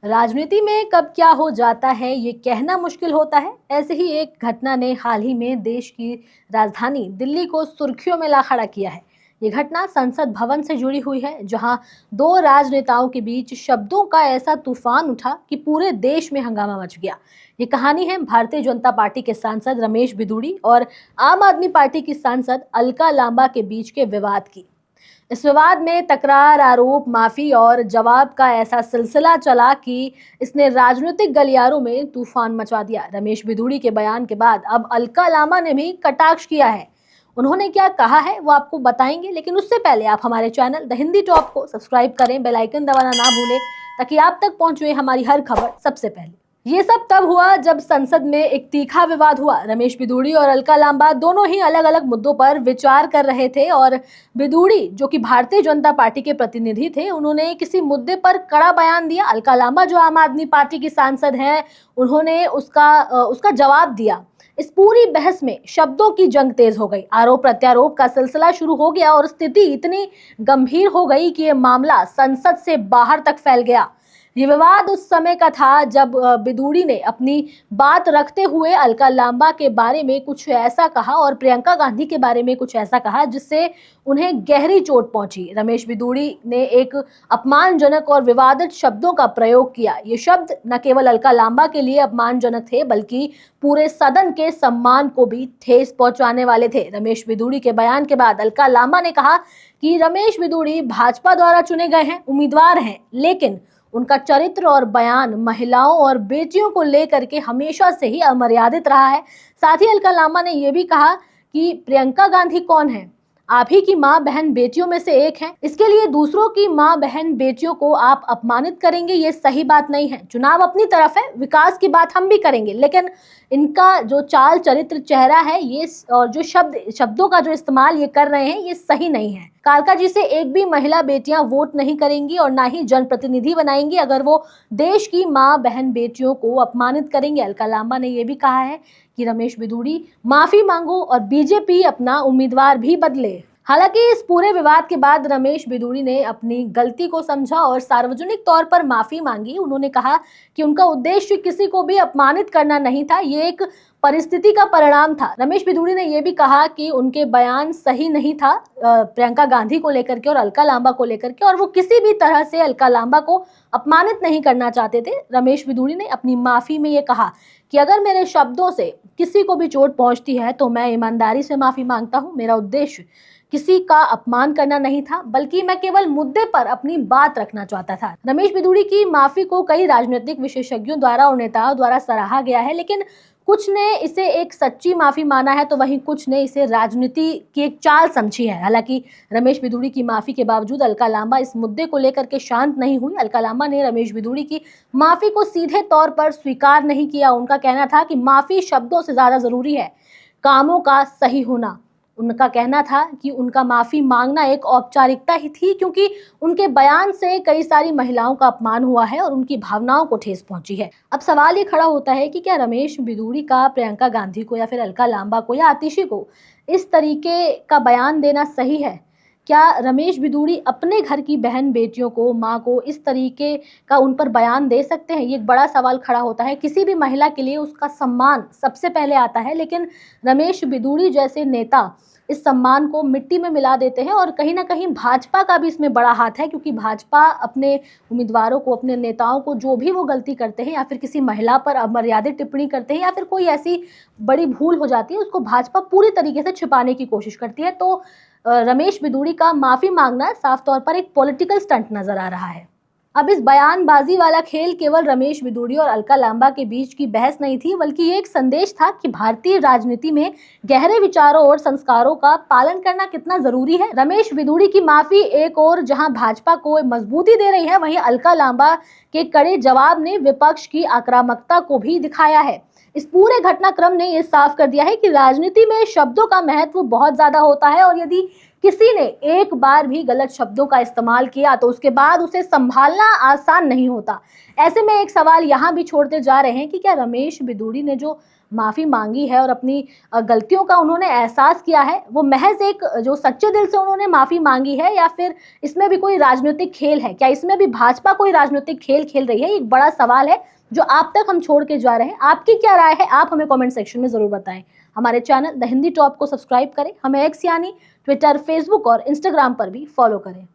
राजनीति में कब क्या हो जाता है ये कहना मुश्किल होता है। ऐसे ही एक घटना ने हाल ही में देश की राजधानी दिल्ली को सुर्खियों में ला खड़ा किया है। ये घटना संसद भवन से जुड़ी हुई है, जहां दो राजनेताओं के बीच शब्दों का ऐसा तूफान उठा कि पूरे देश में हंगामा मच गया। ये कहानी है भारतीय जनता पार्टी के सांसद रमेश बिधूड़ी और आम आदमी पार्टी की सांसद अलका लांबा के बीच के विवाद की। इस विवाद में तकरार, आरोप, माफी और जवाब का ऐसा सिलसिला चला कि इसने राजनीतिक गलियारों में तूफान मचा दिया। रमेश बिधूड़ी के बयान के बाद अब अलका लांबा ने भी कटाक्ष किया है। उन्होंने क्या कहा है वो आपको बताएंगे, लेकिन उससे पहले आप हमारे चैनल द हिंदी टॉप को सब्सक्राइब करें, बेल आइकन दबाना ना भूलें ताकि आप तक पहुंचे हमारी हर खबर सबसे पहले। ये सब तब हुआ जब संसद में एक तीखा विवाद हुआ। रमेश बिधूड़ी और अलका लांबा दोनों ही अलग अलग मुद्दों पर विचार कर रहे थे और बिधूड़ी, जो कि भारतीय जनता पार्टी के प्रतिनिधि थे, उन्होंने किसी मुद्दे पर कड़ा बयान दिया। अलका लांबा, जो आम आदमी पार्टी की सांसद हैं, उन्होंने उसका जवाब दिया। इस पूरी बहस में शब्दों की जंग तेज हो गई। आरोप प्रत्यारोप का सिलसिला शुरू हो गया और स्थिति इतनी गंभीर हो गई कि यह मामला संसद से बाहर तक फैल गया। ये विवाद उस समय का था जब बिधूड़ी ने अपनी बात रखते हुए अलका लांबा के बारे में कुछ ऐसा कहा और प्रियंका गांधी के बारे में कुछ ऐसा कहा जिससे उन्हें गहरी चोट पहुंची। रमेश बिधूड़ी ने एक अपमानजनक और विवादित शब्दों का प्रयोग किया। ये शब्द न केवल अलका लांबा के लिए अपमानजनक थे, बल्कि पूरे सदन के सम्मान को भी ठेस पहुंचाने वाले थे। रमेश बिधूड़ी के बयान के बाद अलका लांबा ने कहा कि रमेश बिधूड़ी भाजपा द्वारा चुने गए हैं, उम्मीदवार हैं, लेकिन उनका चरित्र और बयान महिलाओं और बेटियों को लेकर के हमेशा से ही अमर्यादित रहा है। साथ ही अलका लांबा ने यह भी कहा कि प्रियंका गांधी कौन है? आप ही की माँ बहन बेटियों में से एक हैं। इसके लिए दूसरों की माँ बहन बेटियों को आप अपमानित करेंगे, ये सही बात नहीं है। चुनाव अपनी तरफ है, विकास की बात हम भी करेंगे, लेकिन इनका जो चाल चरित्र चेहरा है ये और जो शब्दों का जो इस्तेमाल ये कर रहे हैं ये सही नहीं है। कालका जी से एक भी महिला बेटियां वोट नहीं करेंगी और ना ही जनप्रतिनिधि बनाएंगी अगर वो देश की माँ बहन बेटियों को अपमानित करेंगे। अलका लांबा ने यह भी कहा है कि रमेश बिधूड़ी माफी मांगो और बीजेपी अपना उम्मीदवार भी बदले। हालांकि इस पूरे विवाद के बाद रमेश बिधूड़ी ने अपनी गलती को समझा और सार्वजनिक तौर पर माफी मांगी। उन्होंने कहा कि उनका उद्देश्य किसी को भी अपमानित करना नहीं था, ये एक परिस्थिति का परिणाम था। रमेश बिधूड़ी ने यह भी कहा कि उनके बयान सही नहीं था प्रियंका गांधी को लेकर के और अलका लांबा को लेकर के, और वो किसी भी तरह से अलका लांबा को अपमानित नहीं करना चाहते थे। रमेश बिधूड़ी ने अपनी माफी में ये कहा कि अगर मेरे शब्दों से किसी को भी चोट पहुंचती है तो मैं ईमानदारी से माफी मांगता हूं। मेरा उद्देश्य किसी का अपमान करना नहीं था, बल्कि मैं केवल मुद्दे पर अपनी बात रखना चाहता था। रमेश बिधूड़ी की माफी को कई राजनीतिक विशेषज्ञों द्वारा और नेताओं द्वारा सराहा गया है, लेकिन कुछ ने इसे एक सच्ची माफी माना है तो वहीं कुछ ने इसे राजनीति की एक चाल समझी है। हालांकि रमेश बिधूड़ी की माफी के बावजूद अलका लांबा इस मुद्दे को लेकर के शांत नहीं हुई। अलका लांबा ने रमेश बिधूड़ी की माफी को सीधे तौर पर स्वीकार नहीं किया। उनका कहना था कि माफी शब्दों से ज्यादा जरूरी है कामों का सही होना। उनका कहना था कि उनका माफी मांगना एक औपचारिकता ही थी, क्योंकि उनके बयान से कई सारी महिलाओं का अपमान हुआ है और उनकी भावनाओं को ठेस पहुंची है। अब सवाल ये खड़ा होता है कि क्या रमेश बिधूड़ी का प्रियंका गांधी को या फिर अलका लांबा को या आतिशी को इस तरीके का बयान देना सही है? क्या रमेश बिधूड़ी अपने घर की बहन बेटियों को, माँ को इस तरीके का उन पर बयान दे सकते हैं? ये एक बड़ा सवाल खड़ा होता है। किसी भी महिला के लिए उसका सम्मान सबसे पहले आता है, लेकिन रमेश बिधूड़ी जैसे नेता इस सम्मान को मिट्टी में मिला देते हैं और कहीं ना कहीं भाजपा का भी इसमें बड़ा हाथ है, क्योंकि भाजपा अपने उम्मीदवारों को, अपने नेताओं को जो भी वो गलती करते हैं या फिर किसी महिला पर अमर्यादित टिप्पणी करते हैं या फिर कोई ऐसी बड़ी भूल हो जाती है, उसको भाजपा पूरी तरीके से छिपाने की कोशिश करती है। तो रमेश बिधूड़ी का माफी मांगना साफ तौर पर एक पॉलिटिकल स्टंट नजर आ रहा है। अब इस बयानबाजी वाला खेल केवल रमेश बिधूड़ी और अलका लांबा के बीच की बहस नहीं थी, बल्कि ये एक संदेश था कि भारतीय राजनीति में गहरे विचारों और संस्कारों का पालन करना कितना जरूरी है। रमेश बिधूड़ी की माफी एक और जहां भाजपा को मजबूती दे रही है, वहीं अलका लांबा के कड़े जवाब ने विपक्ष की आक्रामकता को भी दिखाया है। इस पूरे घटनाक्रम ने यह साफ कर दिया है कि राजनीति में शब्दों का महत्व बहुत ज्यादा होता है और यदि किसी ने एक बार भी गलत शब्दों का इस्तेमाल किया तो उसके बाद उसे संभालना आसान नहीं होता। ऐसे में एक सवाल यहाँ भी छोड़ते जा रहे हैं कि क्या रमेश बिधूड़ी ने जो माफ़ी मांगी है और अपनी गलतियों का उन्होंने एहसास किया है, वो महज एक जो सच्चे दिल से उन्होंने माफ़ी मांगी है या फिर इसमें भी कोई राजनीतिक खेल है? क्या इसमें भी भाजपा कोई राजनीतिक खेल खेल रही है? एक बड़ा सवाल है जो आप तक हम छोड़ के जा रहे हैं। आपकी क्या राय है? आप हमें कमेंट सेक्शन में ज़रूर बताएं। हमारे चैनल द हिंदी टॉप को सब्सक्राइब करें, हमें एक्स यानी ट्विटर, फेसबुक और इंस्टाग्राम पर भी फॉलो करें।